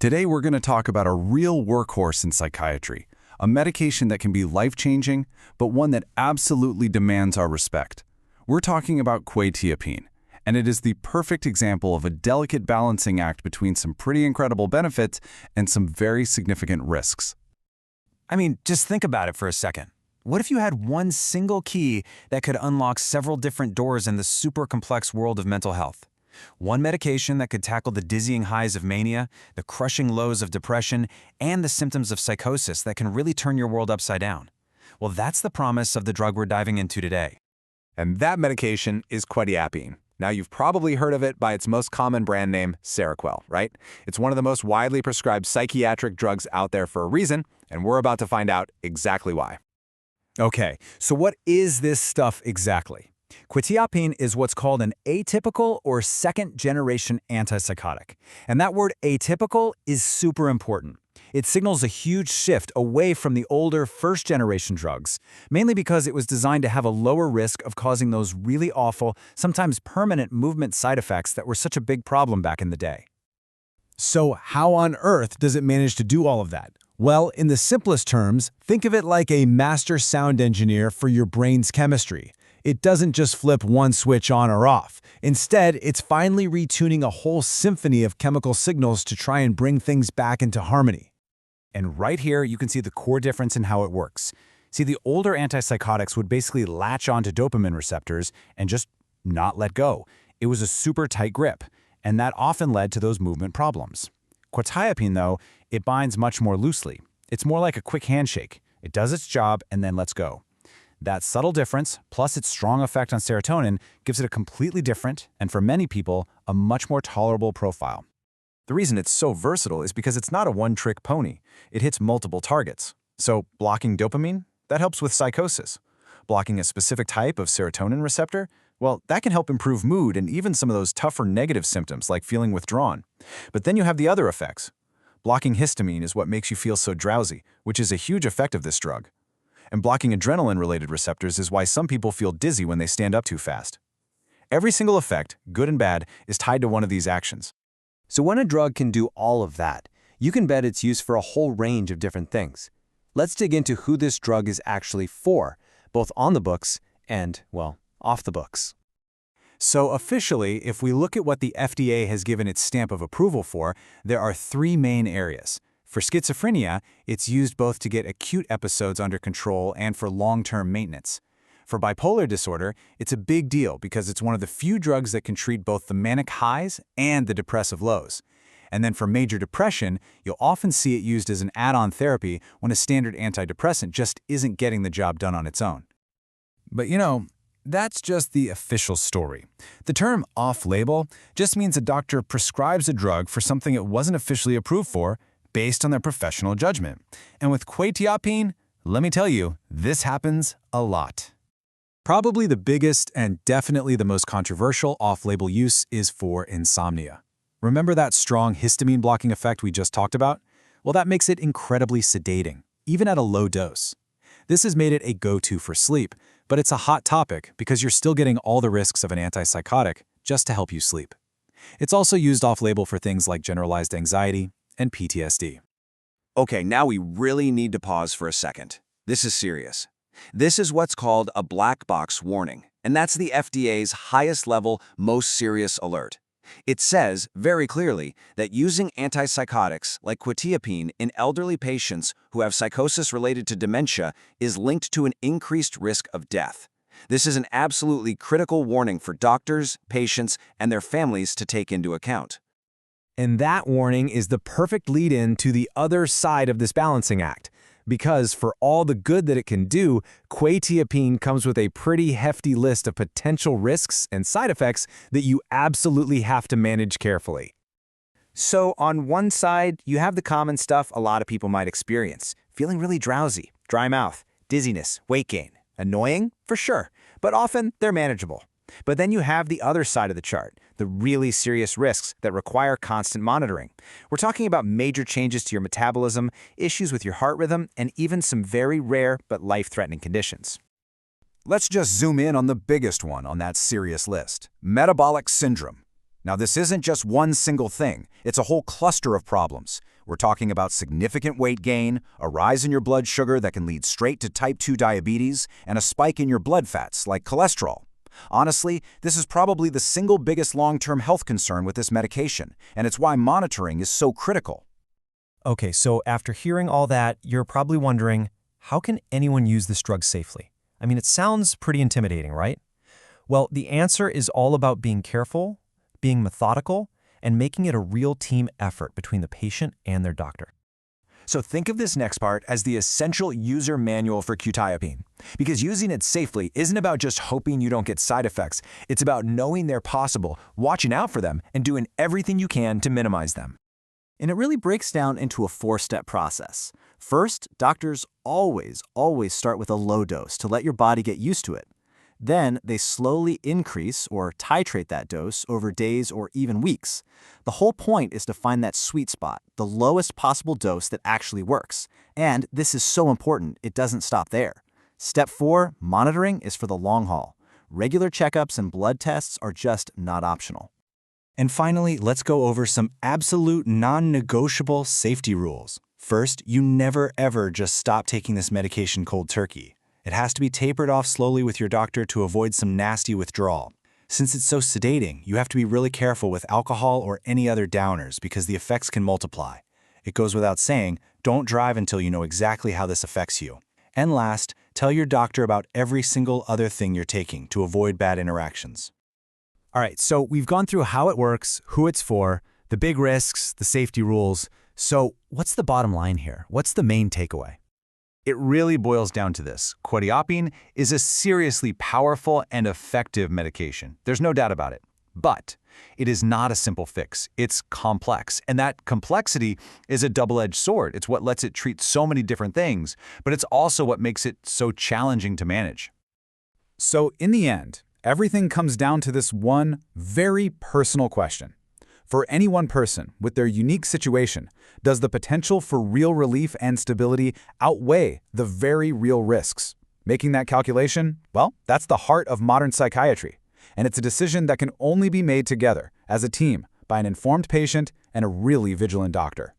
Today we're going to talk about a real workhorse in psychiatry, a medication that can be life-changing, but one that absolutely demands our respect. We're talking about Quetiapine, and it is the perfect example of a delicate balancing act between some pretty incredible benefits and some very significant risks. I mean, just think about it for a second. What if you had one single key that could unlock several different doors in the super complex world of mental health? One medication that could tackle the dizzying highs of mania, the crushing lows of depression, and the symptoms of psychosis that can really turn your world upside down. Well, that's the promise of the drug we're diving into today. And that medication is Quetiapine. Now, you've probably heard of it by its most common brand name, Seroquel, right? It's one of the most widely prescribed psychiatric drugs out there for a reason, and we're about to find out exactly why. Okay, so what is this stuff exactly? Quetiapine is what's called an atypical or second-generation antipsychotic. And that word atypical is super important. It signals a huge shift away from the older first-generation drugs, mainly because it was designed to have a lower risk of causing those really awful, sometimes permanent movement side effects that were such a big problem back in the day. So how on earth does it manage to do all of that? Well, in the simplest terms, think of it like a master sound engineer for your brain's chemistry. It doesn't just flip one switch on or off. Instead, it's finally retuning a whole symphony of chemical signals to try and bring things back into harmony. And right here, you can see the core difference in how it works. See, the older antipsychotics would basically latch onto dopamine receptors and just not let go. It was a super tight grip, and that often led to those movement problems. Quetiapine, though, it binds much more loosely. It's more like a quick handshake. It does its job and then lets go. That subtle difference, plus its strong effect on serotonin, gives it a completely different, and for many people, a much more tolerable profile. The reason it's so versatile is because it's not a one-trick pony. It hits multiple targets. So blocking dopamine, that helps with psychosis. Blocking a specific type of serotonin receptor, well, that can help improve mood and even some of those tougher negative symptoms like feeling withdrawn. But then you have the other effects. Blocking histamine is what makes you feel so drowsy, which is a huge effect of this drug. And blocking adrenaline-related receptors is why some people feel dizzy when they stand up too fast. Every single effect, good and bad, is tied to one of these actions. So when a drug can do all of that, you can bet it's used for a whole range of different things. Let's dig into who this drug is actually for, both on the books and, well, off the books. So officially, if we look at what the FDA has given its stamp of approval for, there are three main areas. For schizophrenia, it's used both to get acute episodes under control and for long-term maintenance. For bipolar disorder, it's a big deal because it's one of the few drugs that can treat both the manic highs and the depressive lows. And then for major depression, you'll often see it used as an add-on therapy when a standard antidepressant just isn't getting the job done on its own. But that's just the official story. The term off-label just means a doctor prescribes a drug for something it wasn't officially approved for based on their professional judgment. And with Quetiapine, let me tell you, this happens a lot. Probably the biggest and definitely the most controversial off-label use is for insomnia. Remember that strong histamine blocking effect we just talked about? Well, that makes it incredibly sedating, even at a low dose. This has made it a go-to for sleep, but it's a hot topic because you're still getting all the risks of an antipsychotic just to help you sleep. It's also used off-label for things like generalized anxiety and PTSD. Okay, now we really need to pause for a second. This is serious. This is what's called a black box warning, and that's the FDA's highest level, most serious alert. It says, very clearly, that using antipsychotics like Quetiapine in elderly patients who have psychosis related to dementia is linked to an increased risk of death. This is an absolutely critical warning for doctors, patients, and their families to take into account. And that warning is the perfect lead-in to the other side of this balancing act. Because for all the good that it can do, Quetiapine comes with a pretty hefty list of potential risks and side effects that you absolutely have to manage carefully. So on one side, you have the common stuff a lot of people might experience. Feeling really drowsy, dry mouth, dizziness, weight gain. Annoying? For sure. But often, they're manageable. But then you have the other side of the chart, the really serious risks that require constant monitoring. We're talking about major changes to your metabolism, issues with your heart rhythm, and even some very rare but life-threatening conditions. Let's just zoom in on the biggest one on that serious list, metabolic syndrome. Now, this isn't just one single thing. It's a whole cluster of problems. We're talking about significant weight gain, a rise in your blood sugar that can lead straight to type 2 diabetes, and a spike in your blood fats, like cholesterol. Honestly, this is probably the single biggest long-term health concern with this medication, and it's why monitoring is so critical. Okay, so after hearing all that, you're probably wondering, how can anyone use this drug safely? I mean, it sounds pretty intimidating, right? Well, the answer is all about being careful, being methodical, and making it a real team effort between the patient and their doctor. So think of this next part as the essential user manual for Quetiapine. Because using it safely isn't about just hoping you don't get side effects. It's about knowing they're possible, watching out for them, and doing everything you can to minimize them. And it really breaks down into a 4-step process. First, doctors always start with a low dose to let your body get used to it. Then they slowly increase or titrate that dose over days or even weeks. The whole point is to find that sweet spot, the lowest possible dose that actually works. And this is so important, it doesn't stop there. Step 4, monitoring, is for the long haul. Regular checkups and blood tests are just not optional. And finally, let's go over some absolute non-negotiable safety rules. First, you never ever just stop taking this medication cold turkey. It has to be tapered off slowly with your doctor to avoid some nasty withdrawal. Since it's so sedating, you have to be really careful with alcohol or any other downers because the effects can multiply. It goes without saying, don't drive until you know exactly how this affects you. And last, tell your doctor about every single other thing you're taking to avoid bad interactions. All right, so we've gone through how it works, who it's for, the big risks, the safety rules. So what's the bottom line here? What's the main takeaway? It really boils down to this. Quetiapine is a seriously powerful and effective medication. There's no doubt about it. But it is not a simple fix. It's complex. And that complexity is a double-edged sword. It's what lets it treat so many different things, but it's also what makes it so challenging to manage. So in the end, everything comes down to this one very personal question. For any one person, with their unique situation, does the potential for real relief and stability outweigh the very real risks? Making that calculation, well, that's the heart of modern psychiatry. And it's a decision that can only be made together, as a team, by an informed patient and a really vigilant doctor.